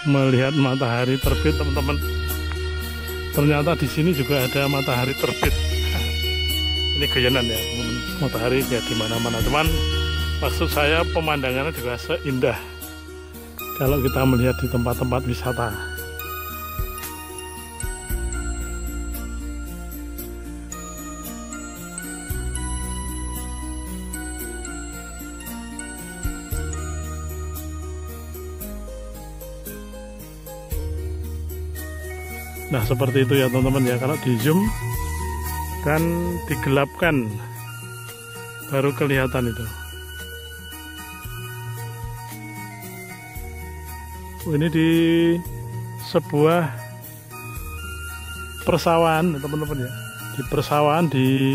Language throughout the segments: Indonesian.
melihat matahari terbit, teman-teman. Ternyata di sini juga ada matahari terbit. Ini guyonan ya, teman-teman. Matahari ya di mana-mana. Cuman maksud saya pemandangannya juga seindah kalau kita melihat di tempat-tempat wisata. Nah seperti itu ya teman-teman ya, kalau di zoom kan digelapkan baru kelihatan itu. Ini di sebuah persawahan teman-teman ya, di persawahan di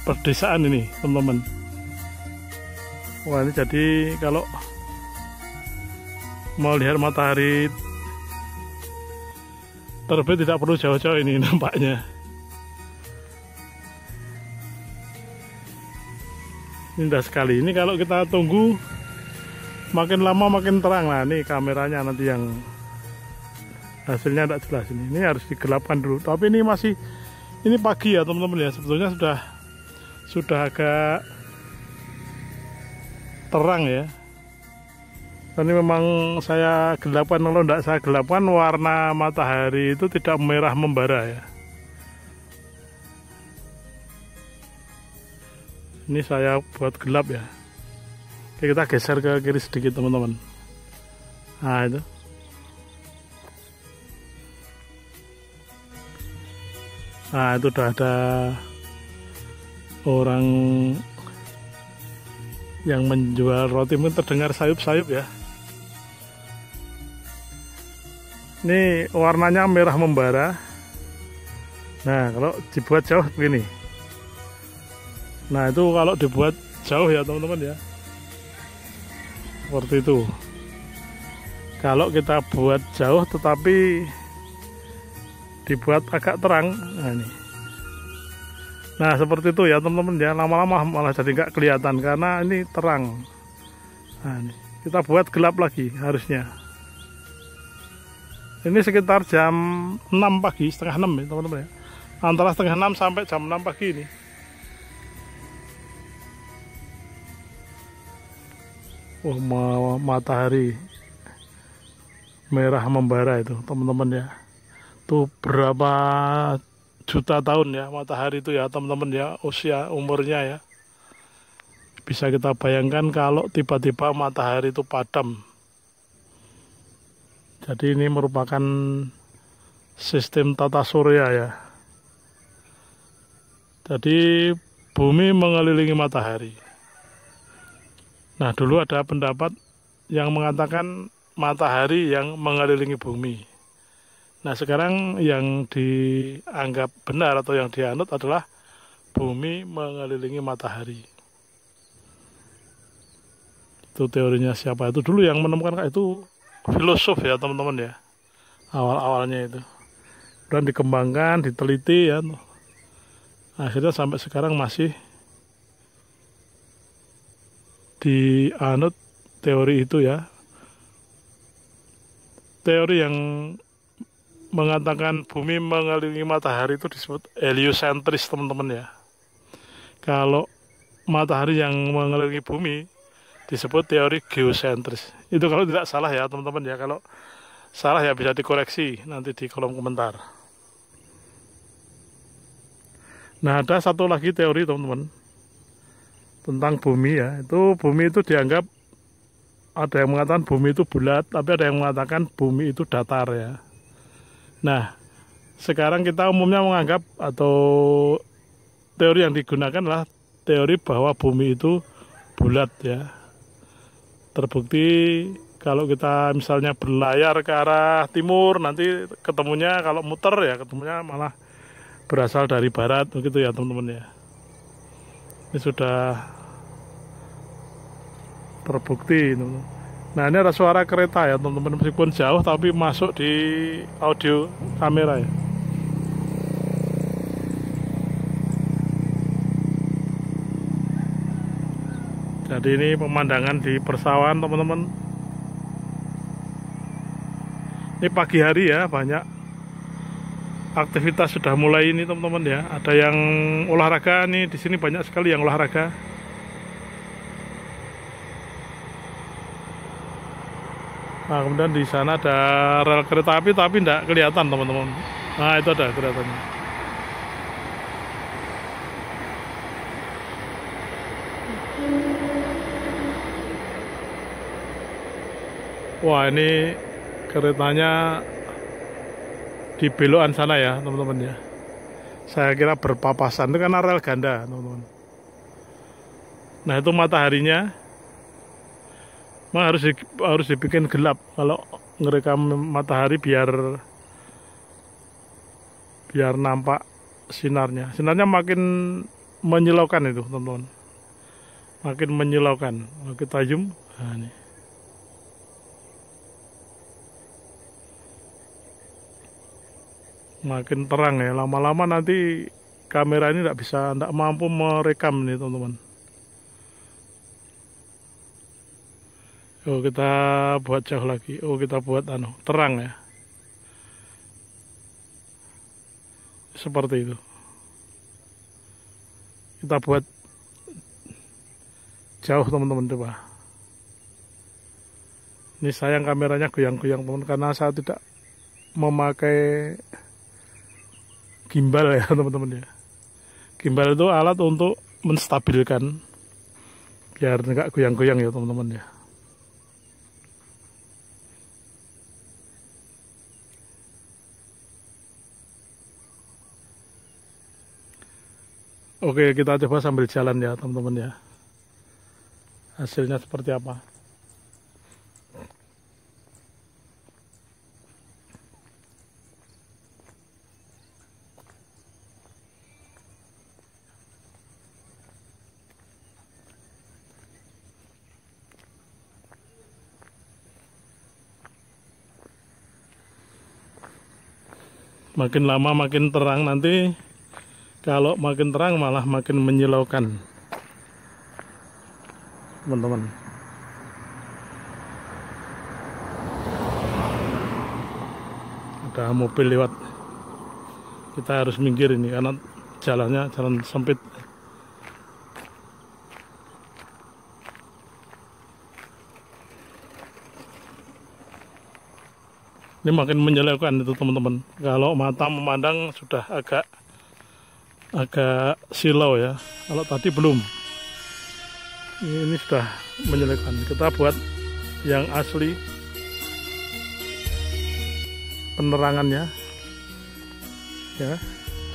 pedesaan ini teman-teman. Wah ini jadi kalau mau lihat matahari terbit tidak perlu jauh-jauh ini nampaknya. Indah sekali. Ini kalau kita tunggu makin lama makin terang. Nah ini kameranya nanti yang hasilnya tidak jelas ini. Ini harus digelapkan dulu. Tapi ini masih, ini pagi ya teman-teman ya. Sebetulnya sudah agak terang ya. Ini memang saya gelapkan, kalau tidak saya gelapkan warna matahari itu tidak merah membara ya. Ini saya buat gelap ya. Oke, kita geser ke kiri sedikit teman-teman. Nah itu. Nah itu udah ada orang yang menjual roti, mungkin terdengar sayup-sayup ya. Ini warnanya merah membara. Nah kalau dibuat jauh begini. Nah itu kalau dibuat jauh ya teman-teman ya, seperti itu. Kalau kita buat jauh tetapi dibuat agak terang, nah ini. Nah seperti itu ya teman-teman ya, lama-lama malah jadi nggak kelihatan karena ini terang. Nah ini kita buat gelap lagi harusnya. Ini sekitar jam 6 pagi, setengah 6 ya teman-teman ya. Antara setengah 6 sampai jam 6 pagi ini. Wah, matahari merah membara itu teman-teman ya. Tuh berapa juta tahun ya matahari itu ya teman-teman ya, usia umurnya ya. Bisa kita bayangkan kalau tiba-tiba matahari itu padam. Jadi ini merupakan sistem tata surya ya. Jadi bumi mengelilingi matahari. Nah dulu ada pendapat yang mengatakan matahari yang mengelilingi bumi. Nah sekarang yang dianggap benar atau yang dianut adalah bumi mengelilingi matahari. Itu teorinya siapa itu dulu yang menemukan, itu filosof ya teman-teman ya, awal-awalnya itu. Dan dikembangkan, diteliti ya, akhirnya sampai sekarang masih dianut teori itu ya. Teori yang mengatakan bumi mengelilingi matahari itu disebut heliosentris teman-teman ya. Kalau matahari yang mengelilingi bumi disebut teori geosentris. Itu kalau tidak salah ya teman-teman ya. Kalau salah ya bisa dikoreksi nanti di kolom komentar. Nah ada satu lagi teori teman-teman tentang bumi ya. Itu bumi itu dianggap, ada yang mengatakan bumi itu bulat, tapi ada yang mengatakan bumi itu datar ya. Nah sekarang kita umumnya menganggap atau teori yang digunakan adalah teori bahwa bumi itu bulat ya. Terbukti kalau kita misalnya berlayar ke arah timur, nanti ketemunya kalau muter ya ketemunya malah berasal dari barat begitu ya teman-teman ya. Ini sudah terbukti. Nah ini ada suara kereta ya teman-teman, meskipun jauh tapi masuk di audio kamera ya. Jadi ini pemandangan di persawahan teman-teman. Ini pagi hari ya, banyak aktivitas sudah mulai ini teman-teman ya. Ada yang olahraga nih, di sini banyak sekali yang olahraga. Nah, kemudian di sana ada rel kereta api tapi tidak kelihatan teman-teman. Nah, itu ada kelihatannya. Wah, ini keretanya di belokan sana ya teman-teman ya. Saya kira berpapasan, itu kan rel ganda teman-teman. Nah, itu mataharinya harus dibikin gelap kalau ngerekam matahari biar nampak sinarnya. Sinarnya makin menyilaukan itu teman-teman. Makin menyilaukan. Kalau kita zoom, nah ini. Makin terang ya, lama-lama nanti kamera ini tidak mampu merekam nih teman-teman. Oh, kita buat jauh lagi. Oh, kita buat terang ya. Seperti itu. Kita buat jauh teman-teman, coba. Ini sayang kameranya goyang-goyang teman, karena saya tidak memakai gimbal ya teman-teman ya. Gimbal itu alat untuk menstabilkan biar nggak goyang-goyang ya teman-teman ya. Oke, kita coba sambil jalan ya teman-teman ya. Hasilnya seperti apa. Makin lama makin terang, nanti kalau makin terang malah makin menyilaukan teman-teman. Ada mobil lewat, kita harus minggir ini karena jalannya jalan sempit. Ini makin menyilaukan itu teman-teman. Kalau mata memandang sudah agak silau ya. Kalau tadi belum. Ini sudah menyilaukan. Kita buat yang asli penerangannya ya,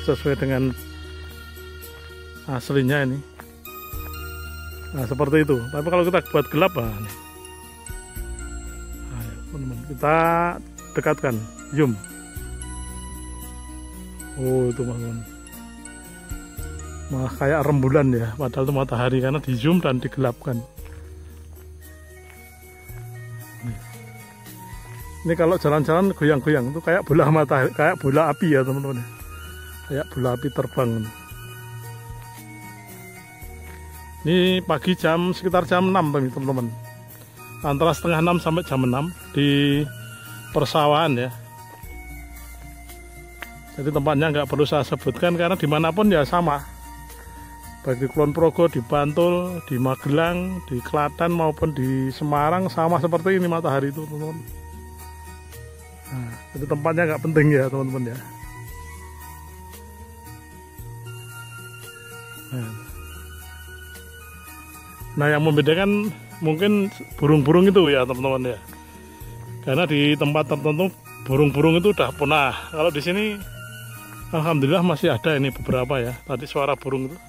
sesuai dengan aslinya ini. Nah, seperti itu. Tapi kalau kita buat gelap, teman-teman, kita dekatkan, zoom. Oh, itu teman-teman, malah kayak rembulan ya, padahal itu matahari karena di zoom dan digelapkan. Ini kalau jalan-jalan goyang-goyang itu kayak bola matahari, kayak bola api ya teman-teman, kayak bola api terbang. Ini pagi sekitar jam 6 teman-teman, antara setengah 6 sampai jam 6 di persawahan ya. Jadi tempatnya nggak perlu saya sebutkan karena dimanapun ya sama, baik di Kulon Progo, di Bantul, di Magelang, di Klaten maupun di Semarang sama seperti ini matahari itu teman-teman. Nah, jadi tempatnya nggak penting ya teman-teman ya. Nah, yang membedakan mungkin burung-burung itu ya teman-teman ya. Karena di tempat tertentu burung-burung itu udah punah. Kalau di sini alhamdulillah masih ada ini beberapa ya. Tadi suara burung itu.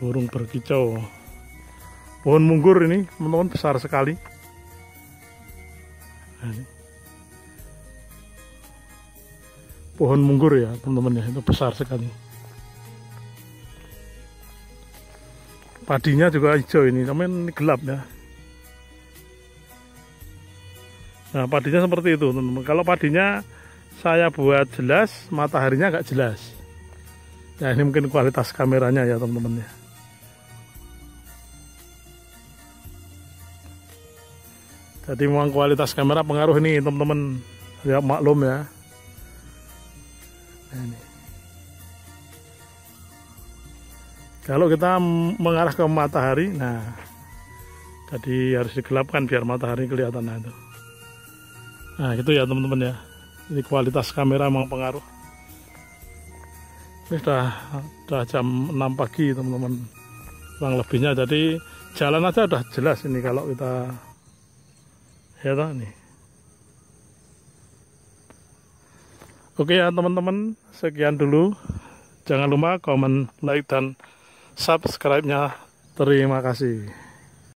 Burung berkicau. Pohon munggur ini teman-teman besar sekali. Nah, ini. Pohon munggur ya teman-teman ya, itu besar sekali. Padinya juga hijau ini, namun ini gelap ya. Nah, padinya seperti itu teman-teman. Kalau padinya saya buat jelas, mataharinya agak jelas. Ya, ini mungkin kualitas kameranya ya teman-teman ya. Jadi memang kualitas kamera pengaruh ini teman-teman, Ya maklum ya. Nah, ini. Kalau kita mengarah ke matahari, nah jadi harus digelapkan biar matahari kelihatan. Nah itu. Nah gitu ya teman-teman ya. Ini kualitas kamera memang pengaruh. Ini sudah jam 6 pagi teman-teman, kurang lebihnya. Jadi jalan aja udah jelas ini kalau kita ya nih. Oke ya teman-teman, sekian dulu. Jangan lupa komen, like, dan subscribe-nya. Terima kasih.